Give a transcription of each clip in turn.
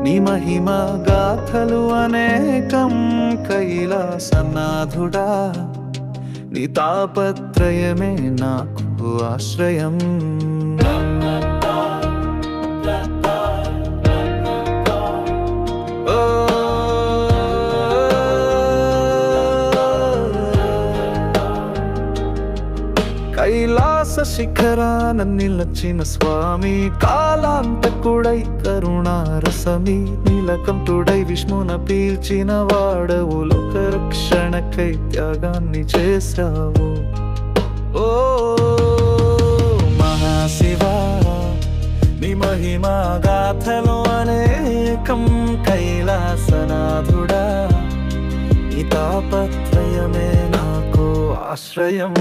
నీ మహిమా గాథలు అనేకం కైలాసనాథుడా, నీ తాపత్రయమే నాకు ఆశ్రయం. కైలాస శిఖరాన నిలచిన స్వామి, కాలాంతకుడై కరుణారసమి, నీలకంఠుడై విష్ణున పీల్చిన వాడవు, లోకరక్షణకై త్యాగాన్ని చేశావు. ఓ మహాశివా, నీ మహిమా గాథలు అనేకం కైలాసనాథుడా, నీ తాపత్రయమే నాకు ఆశ్రయం.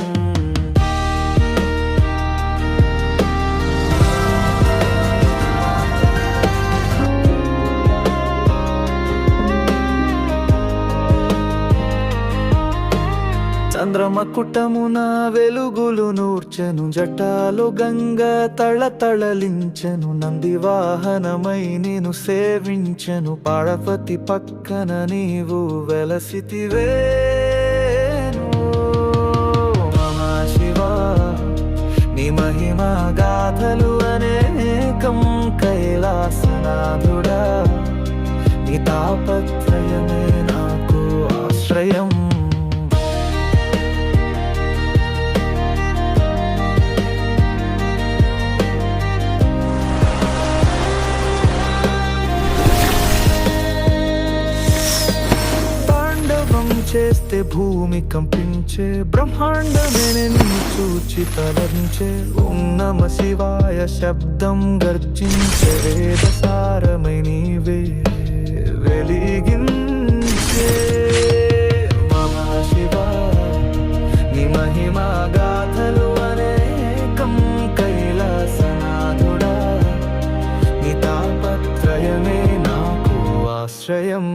చంద్రమకుటమున వెలుగులు నూర్చెను, జటాలు గంగ తళతళలించెను, నంది వాహనమై నేను సేవించెను, పార్వతి పక్కన నీవు వెలసితివే. మహాశివా, నీ మహిమా గాథలు అనేకం కైలాసనాథుడా, నీ తాపత్రయమే నాకు ఆశ్రయం. చేస్తే భూమి కంపించే, బ్రహ్మాండమే నిన్ను చూచి తలంచే, ఓం నమ శివాయ శబ్దం గర్జించే, వేదసారమై నీవే వెలిగించే. మహాశివా, నీ మహిమా గాథలు అనేకం కైలాసనాథుడా, నీ తాపత్రయమే నాకు ఆశ్రయం.